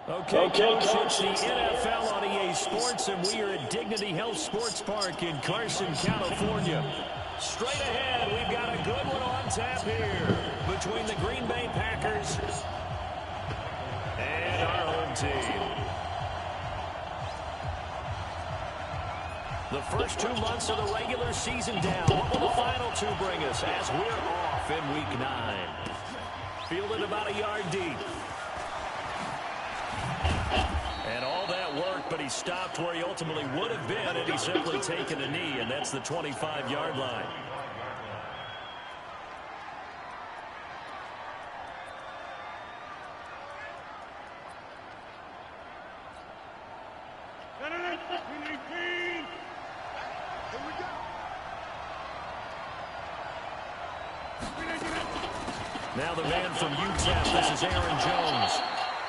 Okay, Coach, it's the NFL on EA Sports, and we are at Dignity Health Sports Park in Carson, California. Straight ahead, we've got a good one on tap here between the Green Bay Packers and our home team. The first 2 months of the regular season down. What will the final two bring us as we're off in Week 9? Fielded about a yard deep. And all that work, but he stopped where he ultimately would have been had he simply taken a knee, and that's the 25-yard line. Now the man from UTEP, this is Aaron Jones.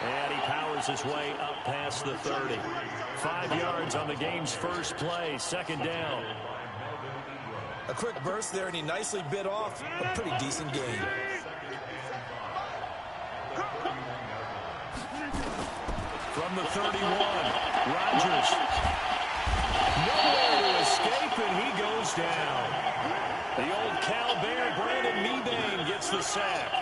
And he powers his way up past the 30. 5 yards on the game's first play, second down. A quick burst there, and he nicely bit off a pretty decent gain. From the 31, Rodgers. Nowhere to escape, and he goes down. The old Cal Bear, Brandon Mebane, gets the sack.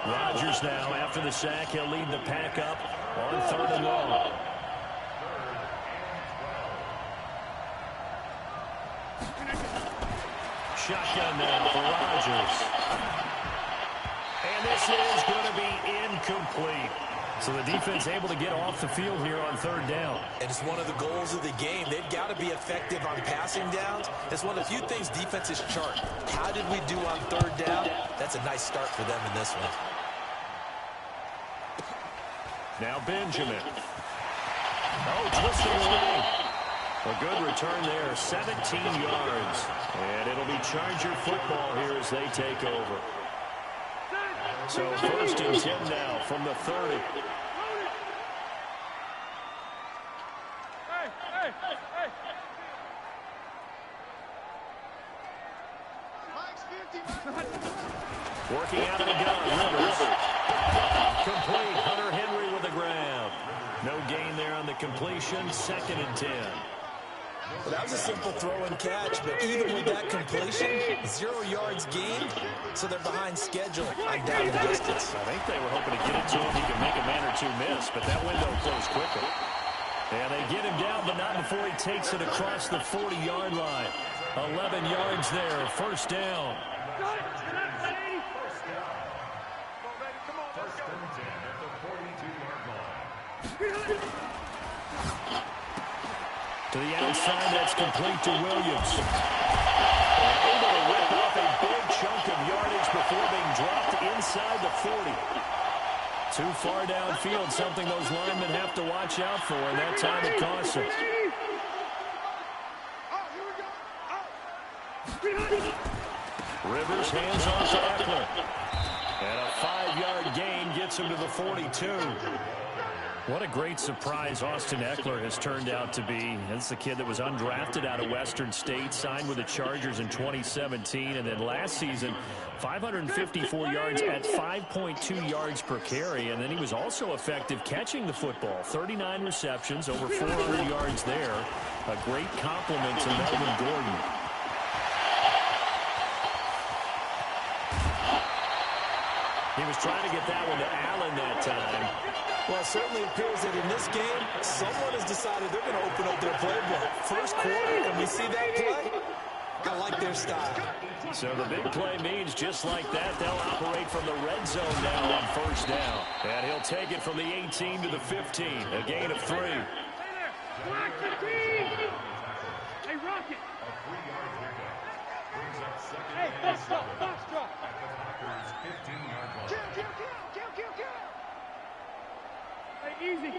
Rodgers now, after the sack, he'll lead the pack up on 3rd and long. Shotgun now for Rodgers. And this is going to be incomplete. So the defense able to get off the field here on 3rd down. And it's one of the goals of the game. They've got to be effective on passing downs. It's one of the few things defenses chart. How did we do on 3rd down? That's a nice start for them in this one. Now Benjamin. Oh, twisting away. A good return there, 17 yards. And it'll be Charger football here as they take over. So 1st and 10 now from the 30. Working out of the gun, Rivers. Complete, Hunter Henry with the grab. No gain there on the completion, 2nd and 10. Well, that was a simple throw and catch, but even with that completion, 0 yards gained, so they're behind schedule on down and distance. I think they were hoping to get it to him. He could make a man or two miss, but that window closed quickly. And they get him down, but not before he takes it across the 40-yard line. 11 yards there, 1st down. To the outside, that's complete to Williams. Able to rip off a big chunk of yardage before being dropped inside the 40. Too far downfield, something those linemen have to watch out for, and that time it costs them. Rivers hands off to Eckler. And a 5-yard gain gets him to the 42. What a great surprise Austin Eckler has turned out to be. That's the kid that was undrafted out of Western State, signed with the Chargers in 2017, and then last season, 554 yards at 5.2 yards per carry, and then he was also effective catching the football. 39 receptions, over 400 yards there. A great compliment to Melvin Gordon. He was trying to get that one to Allen that time. Well, it certainly appears that in this game, someone has decided they're going to open up their playbook. First quarter, and we see that play. I like their style. So the big play means just like that, they'll operate from the red zone now on 1st down. And he'll take it from the 18 to the 15, a gain of 3. Hey, Rocket. Hey, box drop. Kill. Hey, easy.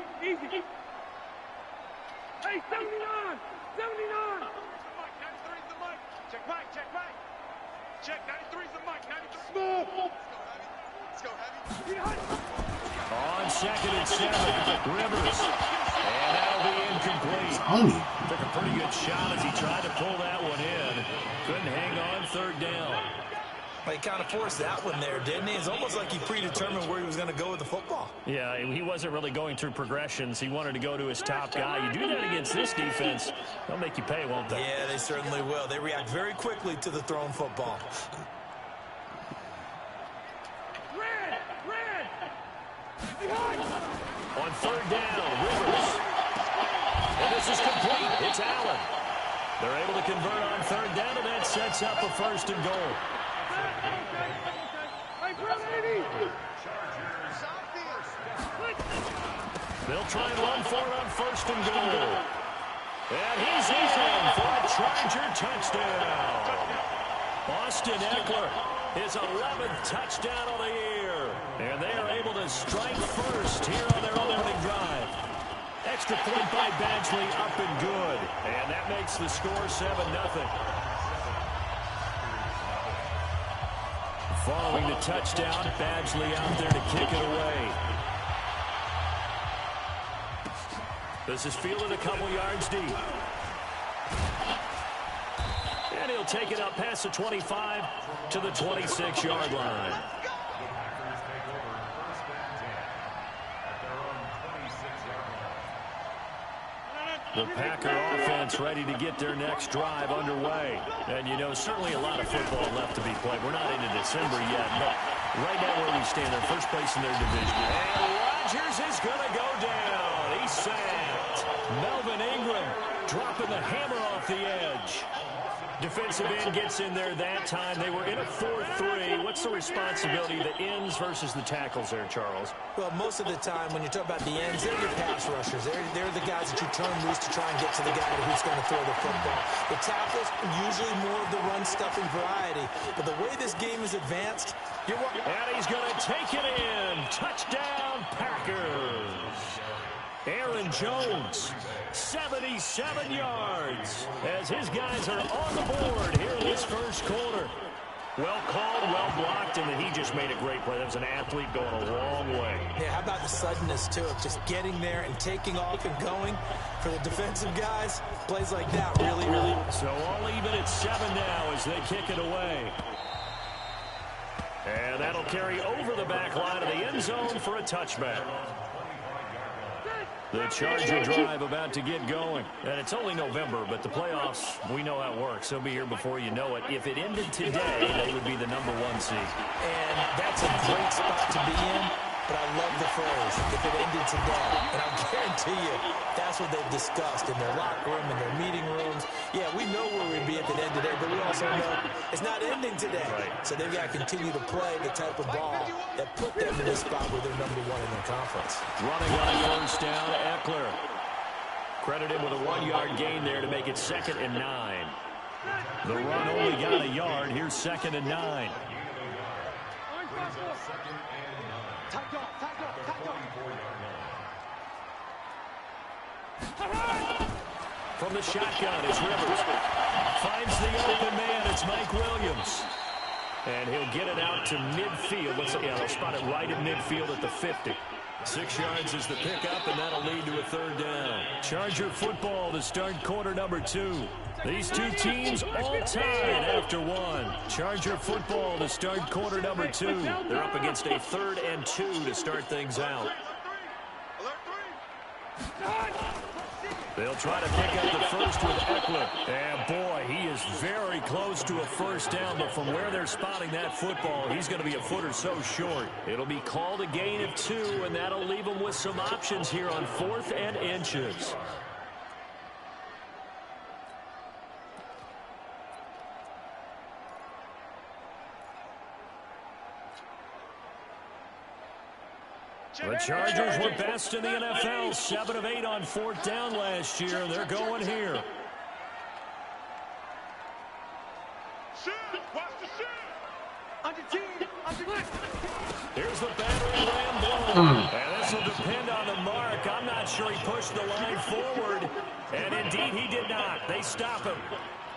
Hey, 79. 93's the mic. Check mic. Check, 93's the mic. 93. Small. Let's go, Heavy. On 2nd and 7, Rivers. And that'll be incomplete. Took a pretty good shot as he tried to pull that one in. Couldn't hang on 3rd down. Well, he kind of forced that one there, didn't he? It's almost like he predetermined where he was going to go with the football. Yeah, he wasn't really going through progressions. He wanted to go to his top guy. You do that against this defense, they'll make you pay, won't they? Yeah, they certainly will. They react very quickly to the thrown football. On third down, Rivers. And this is complete. It's Allen. They're able to convert on third down, and that sets up a first and goal. They'll try and run for it on first and goal. And he's in for a Charger touchdown. Austin Eckler, his 11th touchdown of the year. And they are able to strike first here on their opening drive. Extra point by Badgley, up and good. And that makes the score 7-0. Following the touchdown, Badgley out there to kick it away. This is fielded a couple yards deep. And he'll take it up past the 25 to the 26-yard line. The Packer offense ready to get their next drive underway. And, you know, certainly a lot of football left to be played. We're not into December yet, but right now where we stand, they're first place in their division. And Rodgers is going to go down. He's sacked. Melvin Ingram dropping the hammer off the edge. Defensive end gets in there that time. They were in a 4-3. What's the responsibility of the ends versus the tackles there, Charles? Well, most of the time when you talk about the ends, they're your pass rushers. They're the guys that you turn loose to try and get to the guy who's going to throw the football. The tackles, usually more of the run-stuffing variety. But the way this game is advanced, and he's going to take it in. Touchdown, Packers. Aaron Jones, 77 yards, as his guys are on the board here in this first quarter. Well called, well blocked, and he just made a great play. That was an athlete going a long way. Yeah, how about the suddenness, too, of just getting there and taking off and going? For the defensive guys, plays like that really. So all even at 7 now as they kick it away. And that'll carry over the back line of the end zone for a touchback. The Charger drive about to get going. And it's only November, but the playoffs, we know how it works. They'll be here before you know it. If it ended today, they would be the #1 seed. And that's a great spot to be in, but I love the phrase, if it ended today. And I guarantee you, that's what they've discussed in their locker room, in their meeting rooms. Yeah, we know where we'd be if it ended today, but we also know it's not ending today. Right. So they've got to continue to play the type of ball that put them in this spot where they're #1 in their conference. Running on first down, Eckler. Credit him with a 1-yard gain there to make it 2nd and 9. The run only got a yard. Here's 2nd and 9. From the shotgun, it's Rivers. Finds the open man. It's Mike Williams. And he'll get it out to midfield. They'll spot it right at midfield at the 50. 6 yards is the pickup, and that'll lead to a 3rd down. Charger football to start quarter #2. These two teams all tied after 1. Charger football to start quarter #2. They're up against a 3rd and 2 to start things out. They'll try to pick up the first with Eckler. And, boy, he is very close to a first down, but from where they're spotting that football, he's going to be a foot or so short. It'll be called a gain of 2, and that'll leave them with some options here on 4th and inches. The Chargers were best in the NFL, 7 of 8 on 4th down last year. They're going here. Here's the battering ram blow. And this will depend on the mark. I'm not sure he pushed the line forward. And indeed, he did not. They stop him.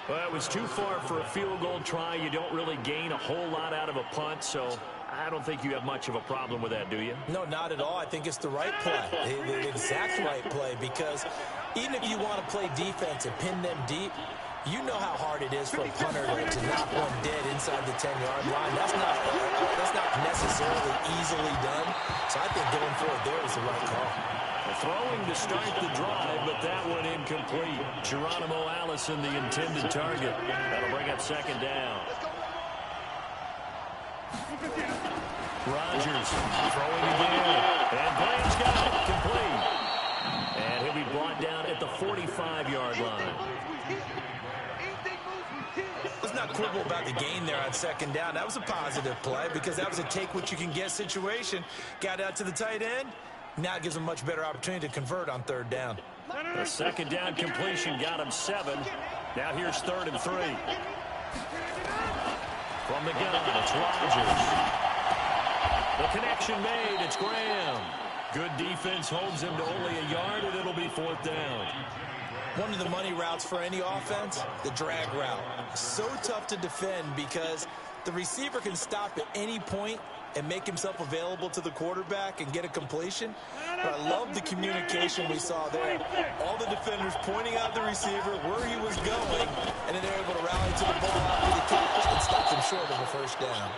Well, it was too far for a field goal try. You don't really gain a whole lot out of a punt, so I don't think you have much of a problem with that, do you? No, not at all. I think it's the right play, the exact right play, because even if you want to play defense and pin them deep, You know how hard it is for a punter to knock one dead inside the 10-yard line. That's not necessarily easily done. So I think going for it there was the right call. Throwing to start the drive, but that one incomplete. Geronimo Allison, the intended target. That'll bring up second down. Rodgers throwing again. And Graham's got it. Complete. And he'll be brought down at the 45-yard line. Let's not quibble about the gain there on second down. That was a positive play because that was a take-what-you-can-get situation. Got out to the tight end. Now it gives him a much better opportunity to convert on third down. The second down completion got him 7. Now here's 3rd and 3. From the gun, it's Rodgers. The connection made. It's Graham. Good defense holds him to only a yard, and it'll be 4th down. One of the money routes for any offense, the drag route. So tough to defend because the receiver can stop at any point and make himself available to the quarterback and get a completion. But I love the communication we saw there. All the defenders pointing out the receiver where he was going, and then they're able to rally to the ball after the catch and stop him short of a first down.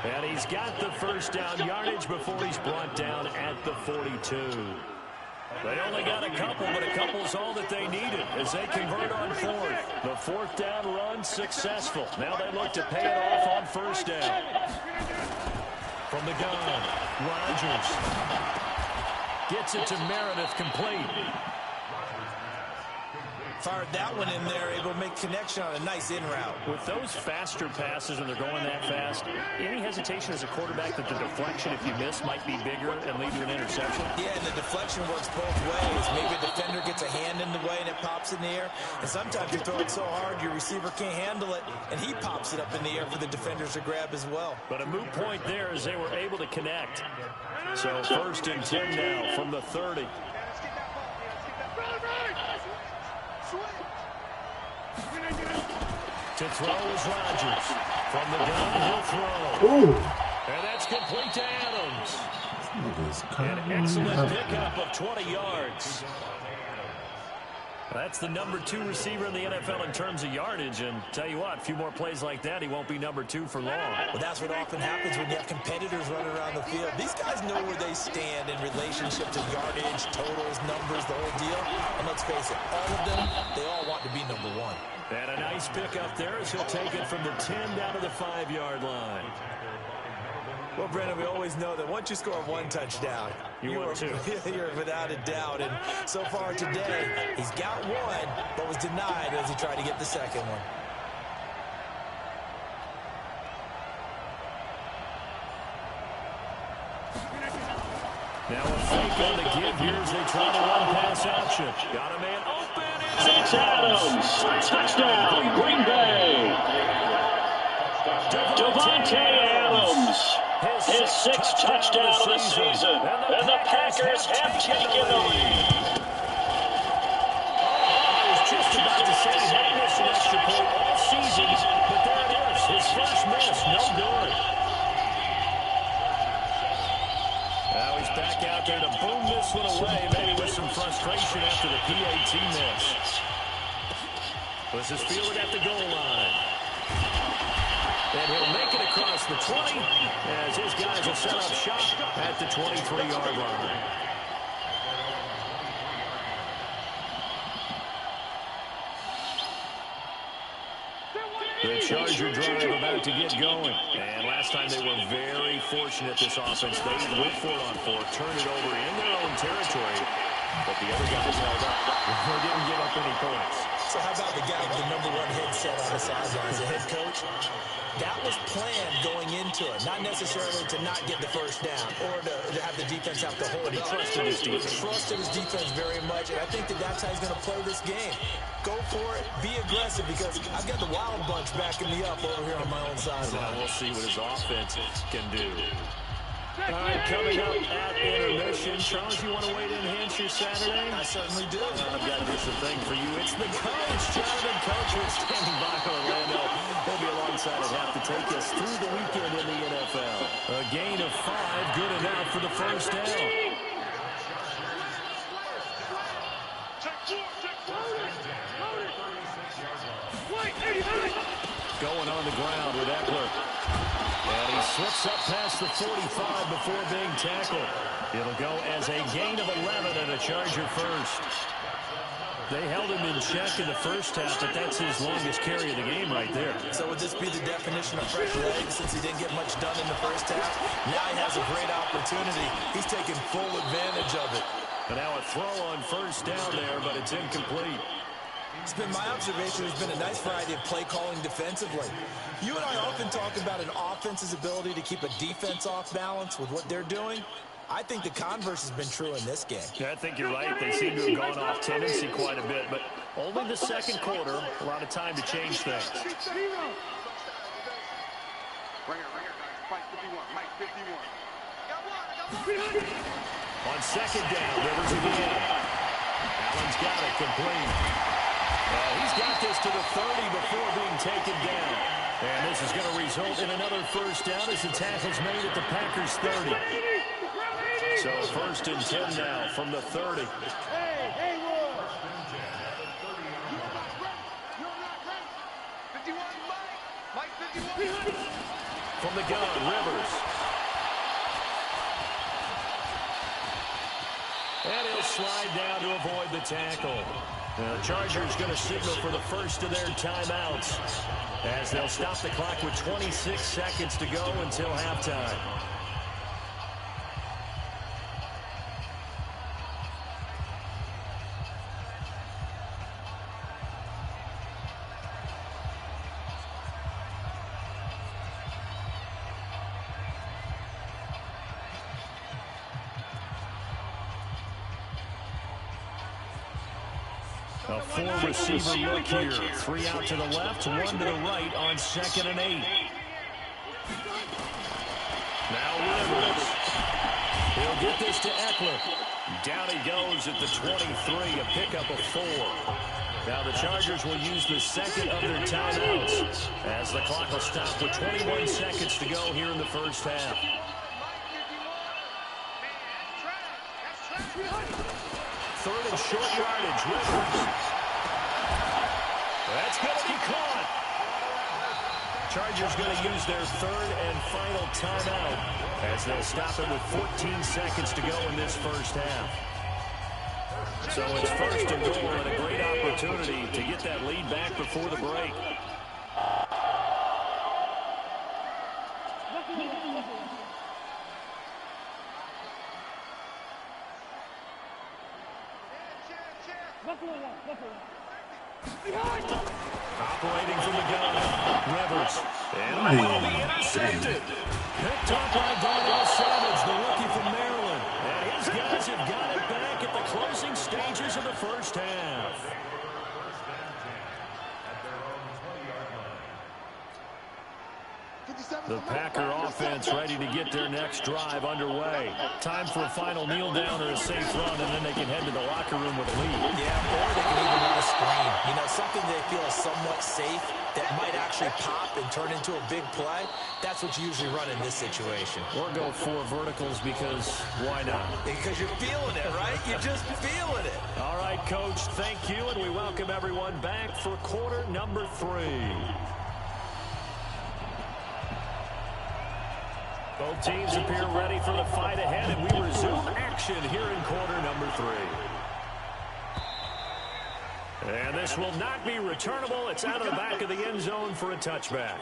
And he's got the first down yardage before he's brought down at the 42. They only got a couple, but a couple's all that they needed as they convert on 4th. The 4th down run successful. Now they look to pay it off on first down. From the gun, Rodgers gets it to Meredith, complete. Fired that one in there, able to make connection on a nice in route. With those faster passes and they're going that fast, any hesitation as a quarterback that the deflection, if you miss, might be bigger and lead to an interception? Yeah, and the deflection works both ways. Maybe a defender gets a hand in the way and it pops in the air. And sometimes you throw it so hard your receiver can't handle it, and he pops it up in the air for the defenders to grab as well. But a moot point there as they were able to connect. So 1st and 10 now from the 30. To throw is Rodgers. From the gun, he'll throw. Ooh. And that's complete to Adams. An excellent pickup of 20 yards. That's the number 2 receiver in the NFL in terms of yardage. And tell you what, a few more plays like that, he won't be number 2 for long. Well, that's what often happens when you have competitors running around the field. These guys know where they stand in relationship to yardage, totals, numbers, the whole deal. And let's face it, all of them, they all want to be number 1. And a nice pickup there as he'll take it from the 10 down to the 5-yard line. Well, Brendan, we always know that once you score 1 touchdown, you're without a doubt. And so far today, he's got 1, but was denied as he tried to get the second one. Now a fake on the give here as they try to run pass option. Got a man open. It's Adams. Touchdown, Green Bay. Devontae Adams. His 6th touchdown of the season. And the Packers have taken the lead. I was just about to say he had missed an extra point all season, but there it is. His first miss, no good. Now he's back out there to boom this one away, maybe with some frustration after the PAT miss. This is fielded at the goal line. And he'll make it across the 20 as his guys will set up shop at the 23-yard line. The Charger drive about to get going. And last time they were very fortunate, this offense. They went for it on 4th, turned it over in their own territory. But the other guys held up. They didn't give up any points. So how about the guy with the number 1 headset on the sidelines, the head coach? That was planned going into it, not necessarily to not get the first down or to have the defense have to hold it. He trusted his defense. Trusted his defense very much, and I think that's how he's going to play this game. Go for it, be aggressive, because I've got the wild bunch backing me up over here on my own sideline. Now we'll see what his offense can do. All right, coming up at intermission. Charles, you want to wait and enhance your Saturday? I certainly do. I've got just a thing for you. It's the coach, Jonathan Coachman, standing by Orlando. He'll be alongside at half to take us through the weekend in the NFL. A gain of 5, good enough for the first down. Going on the ground with Eckler. And he slips up past the 45 before being tackled. It'll go as a gain of 11 and a Charger first. They held him in check in the first half, but that's his longest carry of the game right there. So would this be the definition of fresh legs since he didn't get much done in the first half? Now he has a great opportunity. He's taking full advantage of it. And now a throw on first down there, but it's incomplete. It's been my observation there's been a nice variety of play calling defensively. You and I often talk about an offense's ability to keep a defense off balance with what they're doing. I think the converse has been true in this game. Yeah, I think you're right. They seem to have gone off tendency quite a bit, but only the second quarter, a lot of time to change things. Right here, Mike 51, Mike 51. On second down, Rivers again. Allen's got it complete. He's got this to the 30 before being taken down. And this is going to result in another first down as the tackle's made at the Packers 30. So first and 10 now from the 30. Hey, Wood. You're not ready. 51, Mike 51. From the gun, Rivers. And he'll slide down to avoid the tackle. The Chargers going to signal for the first of their timeouts as they'll stop the clock with 26 seconds to go until halftime. A four-receiver look here. 3 out to the left, 1 to the right on 2nd and 8. Now Rivers. He'll get this to Eckler. Down he goes at the 23, a pickup of 4. Now the Chargers will use the second of their timeouts as the clock will stop with 21 seconds to go here in the first half. Third and short yardage, Rivers. That's going to be caught. Chargers going to use their third and final timeout as they'll stop it with 14 seconds to go in this first half. So it's first and goal and a great opportunity to get that lead back before the break. Operating from the gun, Rivers. And it will be intercepted. Picked up by Darnell Savage, the rookie from Maryland. And his guys have got it back at the closing stages of the first half. The Packer offense ready to get their next drive underway. Time for a final kneel down or a safe run, and then they can head to the locker room with a lead. Yeah, or they can even run a screen. You know, something they feel is somewhat safe that might actually pop and turn into a big play. That's what you usually run in this situation. Or go 4 verticals because why not? Because you're feeling it, right? You're just feeling it. All right, Coach, thank you, and we welcome everyone back for quarter number 3. Both teams appear ready for the fight ahead, and we resume action here in quarter number 3. And this will not be returnable. It's out of the back of the end zone for a touchback.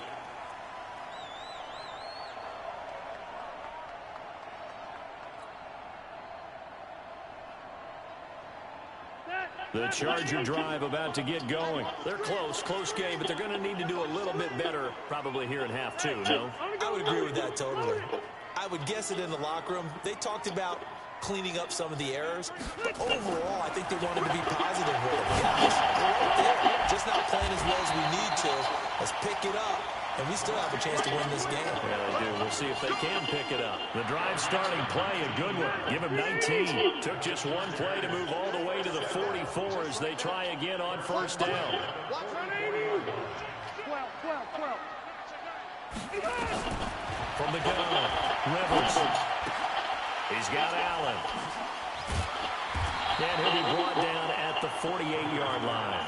The Charger drive about to get going. They're close game, but they're going to need to do a little bit better probably here in half 2, no? I would agree with that totally. I would guess it in the locker room. They talked about cleaning up some of the errors, but overall, I think they wanted to be positive with it. Guys, we're right there. Just not playing as well as we need to. Let's pick it up, and we still have a chance to win this game. Yeah, they do. We'll see if they can pick it up. The drive starting play, a good one. Give him 19. Took just one play to move all the way to the 44 as they try again on first down. From the gun, Rivers. He's got Allen. And he'll be brought down at the 48-yard line.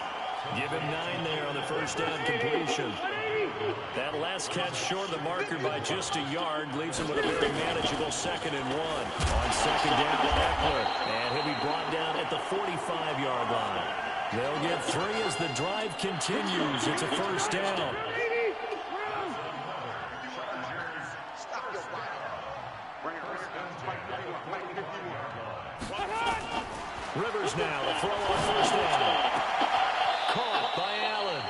Give him 9 there on the first down completion. That last catch short of the marker by just a yard leaves him with a very manageable 2nd and 1. On 2nd down, Eckler. And he'll be brought down at the 45-yard line. They'll get 3 as the drive continues. It's a first down. Rivers now, a throw on first down. Caught by Allen.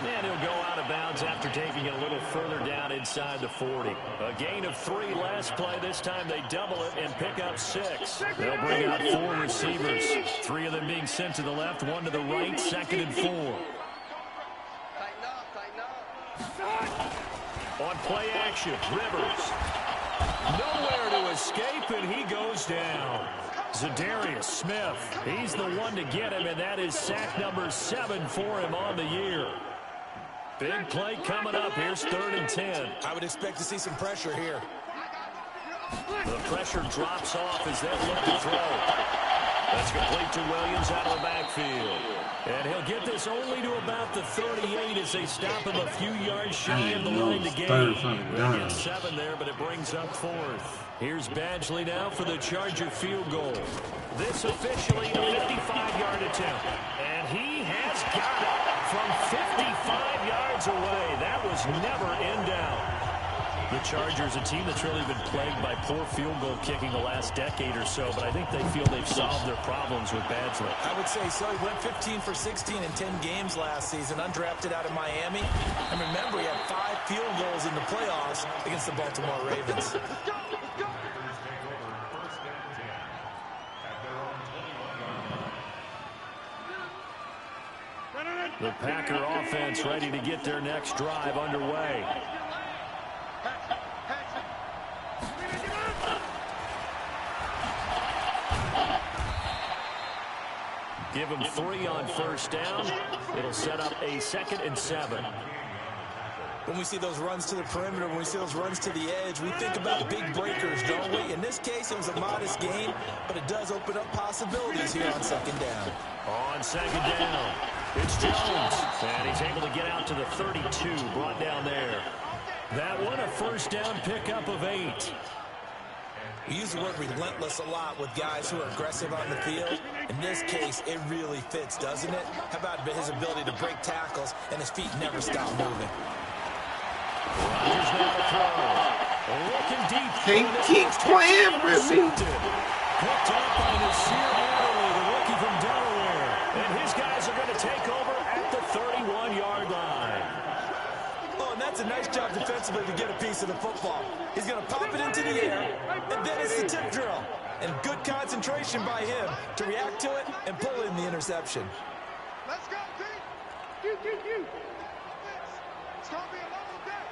And he'll go out of bounds after taking it a little further down inside the 40. A gain of 3 last play. This time they double it and pick up 6. They'll bring out 4 receivers. 3 of them being sent to the left, 1 to the right, 2nd and 4. On play action, Rivers. Nowhere to escape, and he goes down. Zadarius Smith, he's the one to get him, and that is sack number 7 for him on the year. Big play coming up. Here's 3rd and 10. I would expect to see some pressure here. The pressure drops off as they look to throw. That's complete to Williams out of the backfield. And he'll get this only to about the 38 as they stop him a few yards shy of the line to gain. They get 7 there, but it brings up 4th. Here's Badgley now for the Charger field goal. This officially a 55-yard attempt. And he has got it from 55 yards away. That was never in doubt. The Chargers, a team that's really been plagued by poor field goal kicking the last decade or so, but I think they feel they've solved their problems with Badgley. I would say so. He went 15 for 16 in 10 games last season, undrafted out of Miami. And remember, he had 5 field goals in the playoffs against the Baltimore Ravens. The Packer offense ready to get their next drive underway. Give them 3 on first down. It'll set up a 2nd and 7. When we see those runs to the perimeter, when we see those runs to the edge, we think about big breakers, don't we? In this case, it was a modest gain, but it does open up possibilities here on 2nd down. On 2nd down, it's Jones. And he's able to get out to the 32, brought down there. That one a first down pickup of 8. We use the word relentless a lot with guys who are aggressive on the field. In this case, it really fits, doesn't it? How about his ability to break tackles and his feet never stop moving? Rodgers now to throw. Looking deep. Can't keep playing with me. Picked up by Nasir Adderley, the rookie from Delaware. And his guys are going to take over at the 31-yard line. Oh, and that's a nice job defensively to get a piece of the football. He's going to pop it into the air, and then it's the tip drill. And good concentration by him to react to it and pull in the interception. Let's go, Pete. You. It's going to be a long day.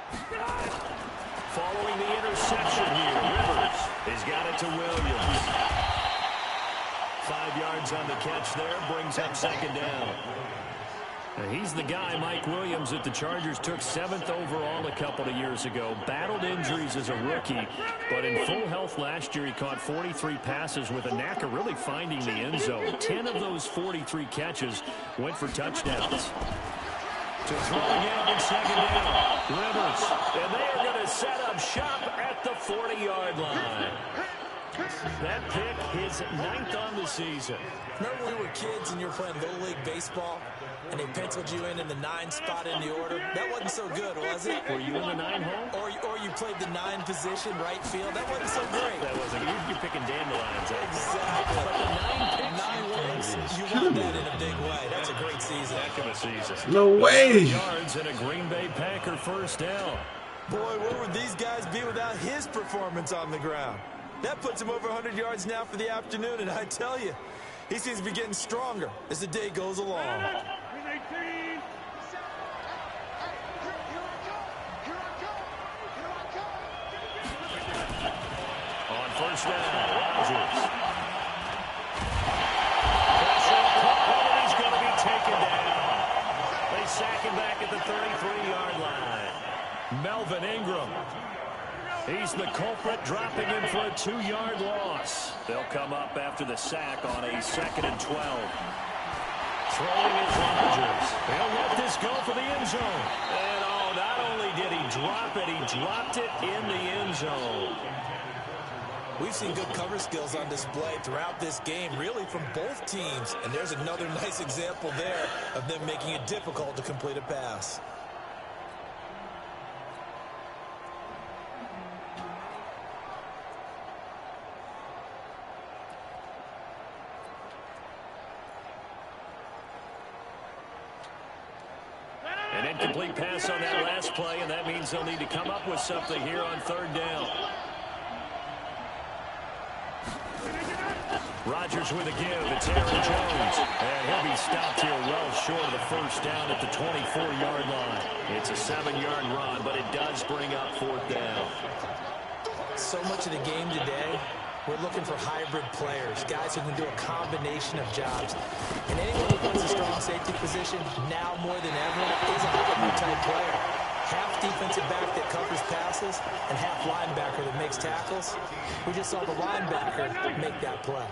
Following the interception here, Rivers has got it to Williams. 5 yards on the catch there, brings up 2nd down. Now he's the guy, Mike Williams, that the Chargers took 7th overall a couple of years ago. Battled injuries as a rookie, but in full health last year, he caught 43 passes with a knack of really finding the end zone. 10 of those 43 catches went for touchdowns. To throw again on 2nd down, Rivers, and they are going to set up shop at the 40-yard line. That pick, his 9th on the season. Remember when we were kids and you were playing Little League Baseball, and they penciled you in the 9 spot in the order? That wasn't so good, was it? Were you in the 9 hole? Or you played the 9 position, right field? That wasn't so great. That wasn't. You're picking dandelions. Exactly. But the 9 picks. 9 wins. You won that in a big way. That's a great season. Heck of a season. No way. Yards and a Green Bay Packer first down. Boy, where would these guys be without his performance on the ground? That puts him over 100 yards now for the afternoon, and I tell you, he seems to be getting stronger as the day goes along. On first down, Rodgers. He's going to be taken down. They sack him back at the 33-yard line. Melvin Ingram. He's the culprit, dropping him for a 2-yard loss. They'll come up after the sack on a 2nd and 12. Throwing it Rodgers. He'll let this go for the end zone. And, oh, not only did he drop it, he dropped it in the end zone. We've seen good cover skills on display throughout this game, really from both teams. And there's another nice example there of them making it difficult to complete a pass. An incomplete pass on that last play, and that means they'll need to come up with something here on third down. Rodgers with a give. It's Aaron Jones. And he'll be stopped here well short of the first down at the 24-yard line. It's a 7-yard run, but it does bring up fourth down. So much of the game today, we're looking for hybrid players, guys who can do a combination of jobs. And anyone who plays a strong safety position, now more than ever, is a hybrid-type player. Half defensive back that covers passes and half linebacker that makes tackles. We just saw the linebacker make that play.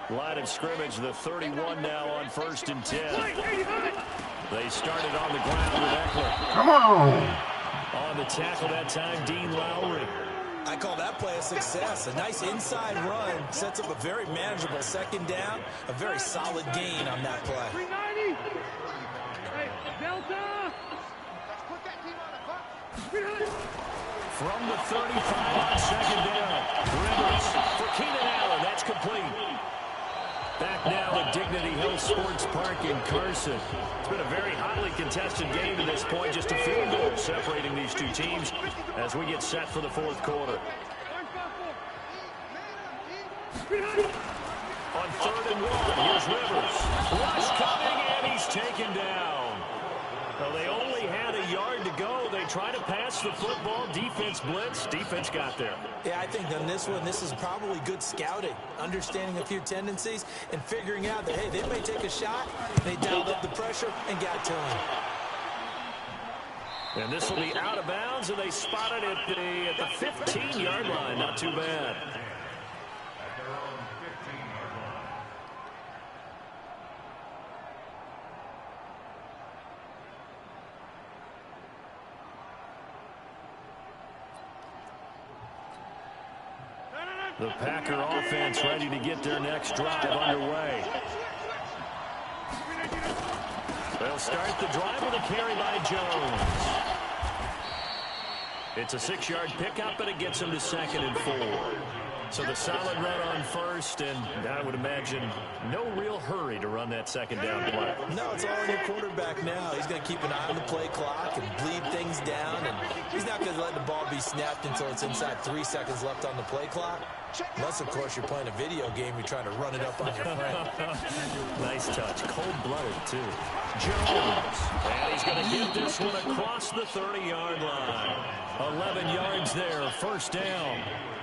Line of scrimmage, the 31 now on 1st and 10. They started on the ground with Eckler. Come on. On the tackle that time, Dean Lowry. I call that play a success. A nice inside run sets up a very manageable second down. A very solid gain on that play. 390. Hey, Delta. Let's put that team on the clock. 300. From the 35 on second down. Rivers for Keenan Allen. That's complete. Back now at Dignity Health Sports Park in Carson. It's been a very hotly contested game to this point. Just a field goal separating these two teams as we get set for the fourth quarter. On 3rd and 1, here's Rivers. Rush coming, and he's taken down. Well, they only had a yard to go. They try to pass the football. Defense blitz. Defense got there. Yeah, I think on this one, this is probably good scouting, understanding a few tendencies, and figuring out that, hey, they may take a shot. They dialed up the pressure and got to him. And this will be out of bounds, and they spotted it at the 15-yard line. Not too bad. The Packer offense ready to get their next drive underway. They'll start the drive with a carry by Jones. It's a 6-yard pickup, but it gets him to 2nd and 4. So the solid run on first, and I would imagine no real hurry to run that second down play. No, it's all on your quarterback now. He's going to keep an eye on the play clock and bleed things down, and he's not going to let the ball be snapped until it's inside 3 seconds left on the play clock. Unless, of course, you're playing a video game, you're trying to run it up on your friend. Nice touch. Cold-blooded, too. Jones. And he's going to get this one across the 30-yard line. 11 yards there. First down.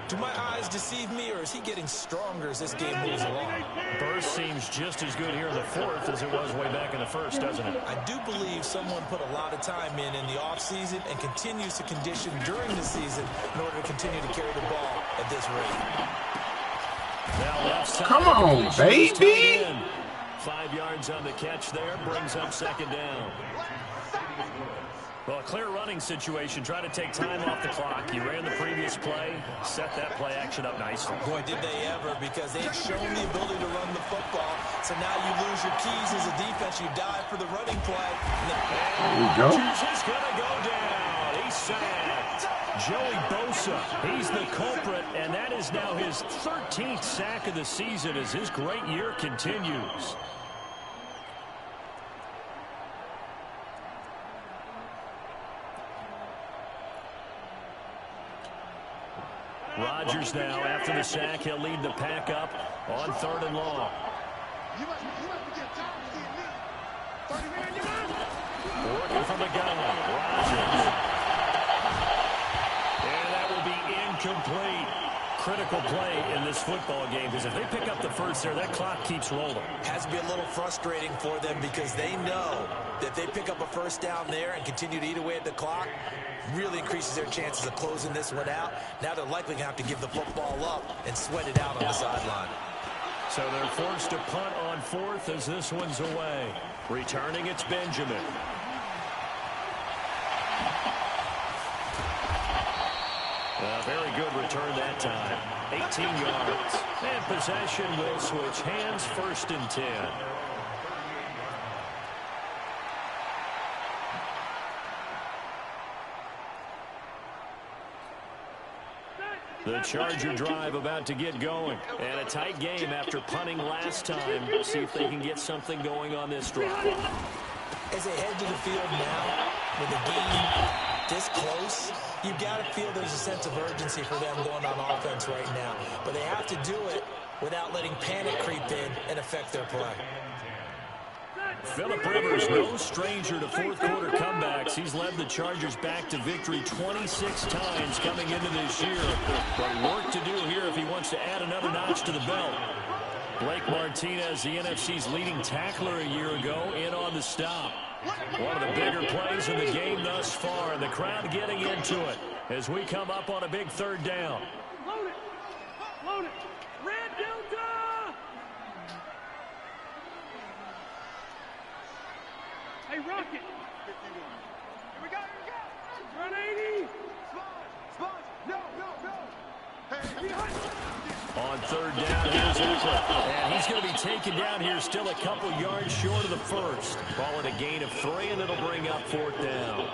Do my eyes deceive me, or is he getting stronger as this game moves along? Burst seems just as good here in the fourth as it was way back in the first, doesn't it? I do believe someone put a lot of time in the offseason and continues to condition during the season in order to continue to carry the ball at this rate. Now left side. Come on, baby. 5 yards on the catch there, brings up second down. Well, a clear running situation. Try to take time off the clock. You ran the previous play, set that play action up nicely. Boy, did they ever, because they've shown the ability to run the football. So now you lose your keys as a defense. You dive for the running play. There you go. He's going to go down. He's sacked. Joey Bosa, he's the culprit, and that is now his 13th sack of the season as his great year continues. Rodgers now, after the sack, he'll lead the pack up on 3rd and long. Working from the gun, Rodgers. And that will be incomplete. Critical play in this football game, because if they pick up the first there, that clock keeps rolling. Has to be a little frustrating for them because they know that if they pick up a first down there and continue to eat away at the clock, really increases their chances of closing this one out. Now they're likely going to have to give the football up and sweat it out on the sideline. So they're forced to punt on fourth as this one's away. Returning, it's Benjamin. A very good return that time. 18 yards. And possession will switch hands, 1st and 10. The Charger drive about to get going. And a tight game after punting last time. See if they can get something going on this drive. As they head to the field now, with the game this close, you've got to feel there's a sense of urgency for them going on offense right now. But they have to do it without letting panic creep in and affect their play. Phillip Rivers, no stranger to fourth-quarter comebacks. He's led the Chargers back to victory 26 times coming into this year. But work to do here if he wants to add another notch to the belt. Blake Martinez, the NFC's leading tackler a year ago, in on the stop. One of the bigger plays in the game thus far, and the crowd getting into it as we come up on a big 3rd down. Load it. Load it. Red Delta. Hey, Rocket. 51. Here we go. Run 80. Spot. No. On 3rd down, here's Eckler. And he's going to be taken down here, still a couple yards short of the first. Ball at a gain of 3, and it'll bring up 4th down.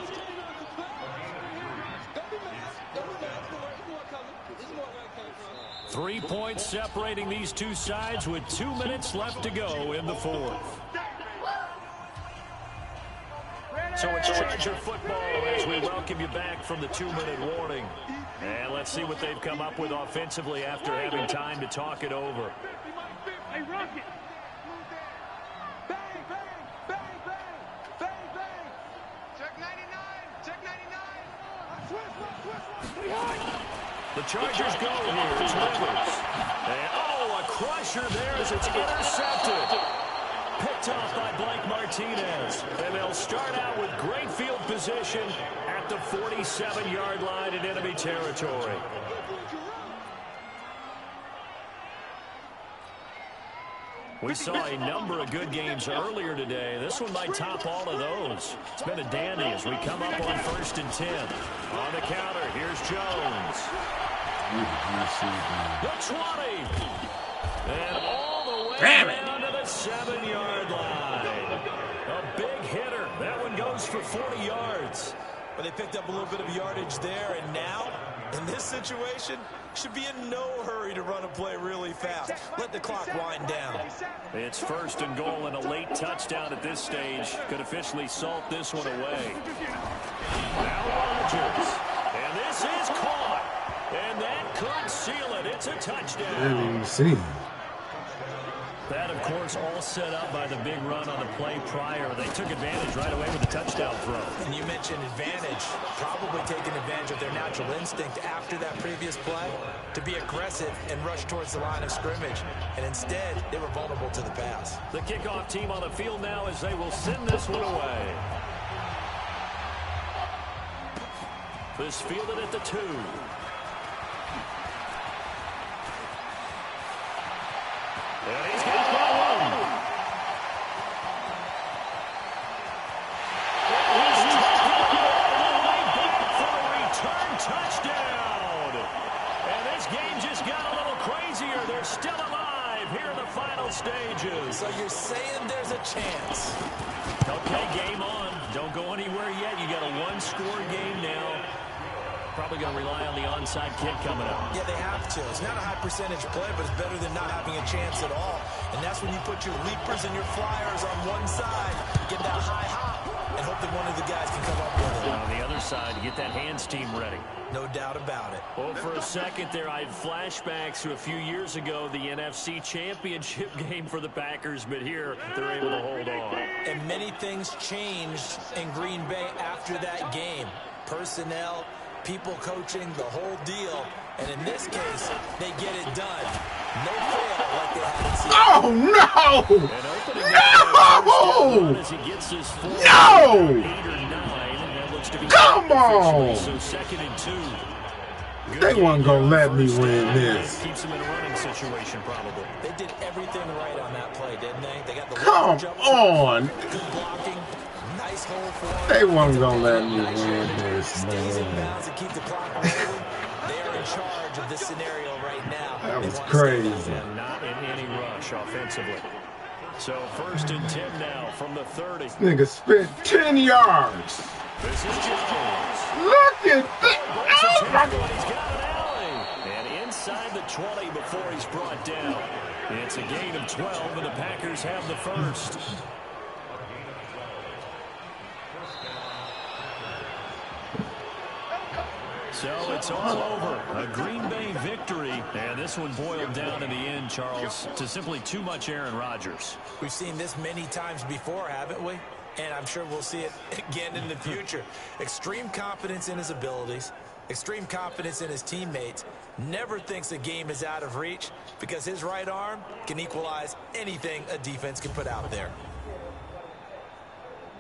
3 points separating these two sides with 2 minutes left to go in the 4th. So it's Charger football as we welcome you back from the 2-minute warning. And let's see what they've come up with offensively after having time to talk it over. Hey, Rocket. Bang. Check 99. Switch. The Chargers go here. It's Rivers. And, a crusher there as it's intercepted. Picked off by Blake Martinez. And they'll start out with great field position at the 47-yard line in enemy territory. We saw a number of good games earlier today. This one might top all of those. It's been a dandy as we come up on 1st and 10. On the counter, here's Jones. The 20. And all the way down to the 7-yard line. A big hitter. That one goes for 40 yards. But they picked up a little bit of yardage there, and now, in this situation, should be in no hurry to run a play really fast. Let the clock wind down. It's 1st and goal and a late touchdown at this stage. Could officially salt this one away. Now Rodgers. And this is caught. And that could seal it. It's a touchdown. That, of course, all set up by the big run on the play prior. They took advantage right away with the touchdown throw. And you mentioned advantage, probably taking advantage of their natural instinct after that previous play to be aggressive and rush towards the line of scrimmage. And instead, they were vulnerable to the pass. The kickoff team on the field now as they will send this one away. This fielded at the 2. And he's got one. He's taken all the way back for a return touchdown. And this game just got a little crazier. They're still alive here in the final stages. So you're saying there's a chance. Okay, game on. Don't go anywhere yet. You got a one-score game now. Probably going to rely on the onside kick coming up. Yeah, they have to. It's not a high percentage play, but it's better than not having a chance at all. And that's when you put your leapers and your flyers on one side, get that high hop, and hope that one of the guys can come up with it. On the other side, to get that hands team ready. No doubt about it. Well, for a second there, I had flashbacks to a few years ago, the NFC Championship game for the Packers, but here they're able to hold on. And many things changed in Green Bay after that game. Personnel, people coaching, the whole deal. And in this case, they get it done. No fail like they had in Seattle. Oh, no! No! As he gets his No! 8 or 9, and that looks to be Come on! So 2nd and 2. They weren't going to let me win this. Keeps him in a running situation, probably. They did everything right on that play, didn't they? They got the Come on. good blocking, nice hole for him. They weren't going to let me win this, Stays in man. bounds and keep the clock rolling. They are in charge of this scenario right now. That was crazy. And not in any rush offensively. So 1st and 10 now from the 30. This nigga spent 10 yards. This is Jones. Look at that. He's got an alley. And inside the 20 before he's brought down. It's a gain of 12, and the Packers have the first. So it's all over. A Green Bay victory. And this one boiled down in the end, Charles, to simply too much Aaron Rodgers. We've seen this many times before, haven't we? And I'm sure we'll see it again in the future. Extreme confidence in his abilities, extreme confidence in his teammates. Never thinks a game is out of reach because his right arm can equalize anything a defense can put out there.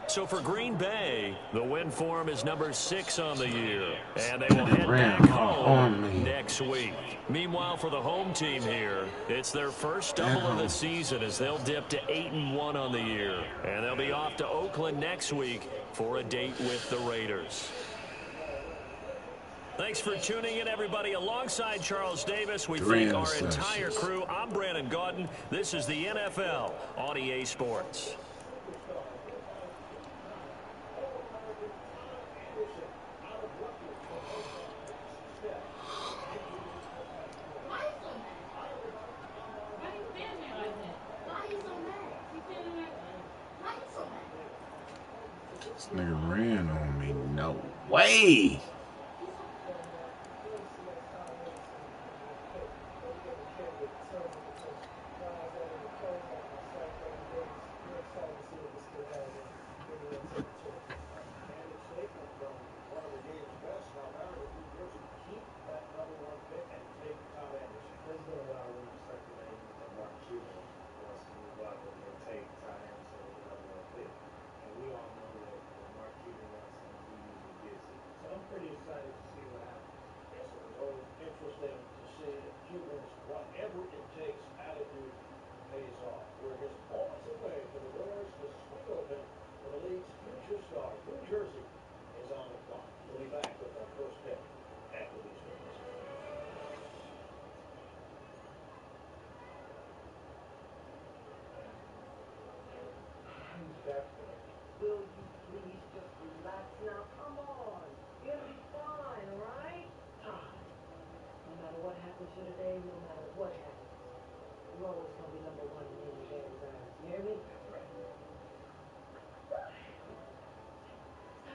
So for Green Bay, the win for him is number 6 on the year. And they will head back home next week. Meanwhile, for the home team here, it's their first double of the season as they'll dip to 8-1 on the year. And they'll be off to Oakland next week for a date with the Raiders. Thanks for tuning in, everybody. Alongside Charles Davis, we thank our entire crew. I'm Brandon Gaudin. This is the NFL on EA Sports. This nigga ran on me. No way. Will you please just relax now? Come on. You'll be fine, all right? No matter what happens here today, no matter what happens, you're always going to be number 1 in any dad's eyes. You hear me? Sorry,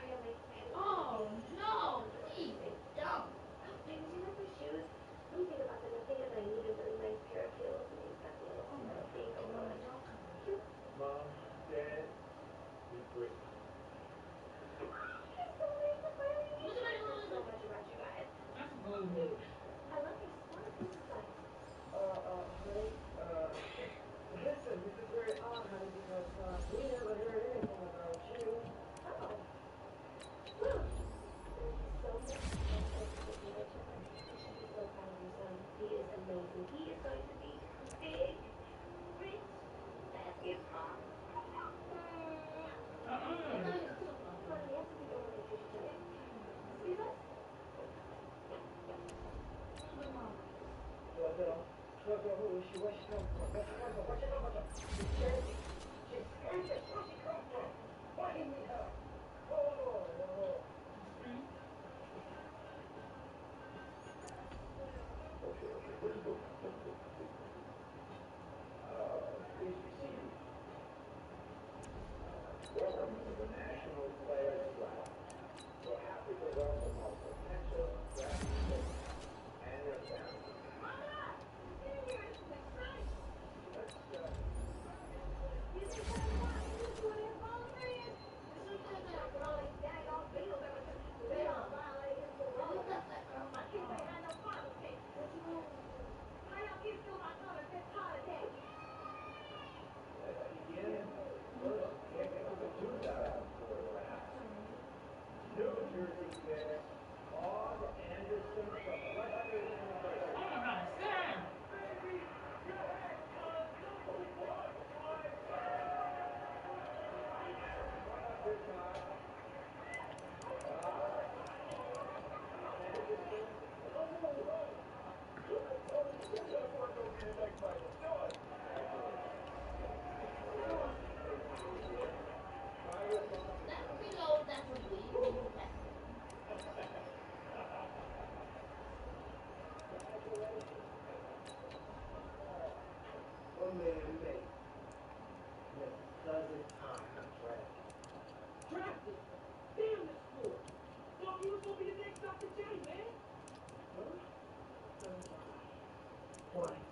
I'm late. Oh, no. Please, don't. Baby, do you like my shoes? What do you think about them? I think I need a really nice pair of heels. And they've got the little thing going on. Mom, Dad, you're great. I love your smart inside. Honey, listen, this is very odd, honey, because we never heard anything about you. Oh. Well, there's so much potential. I'm so proud of your son. He is amazing. He is going to be big, rich, basketball. this time I'm drafted. Drafted? Damn this sport. Thought you was gonna be the next Dr. J, man. What?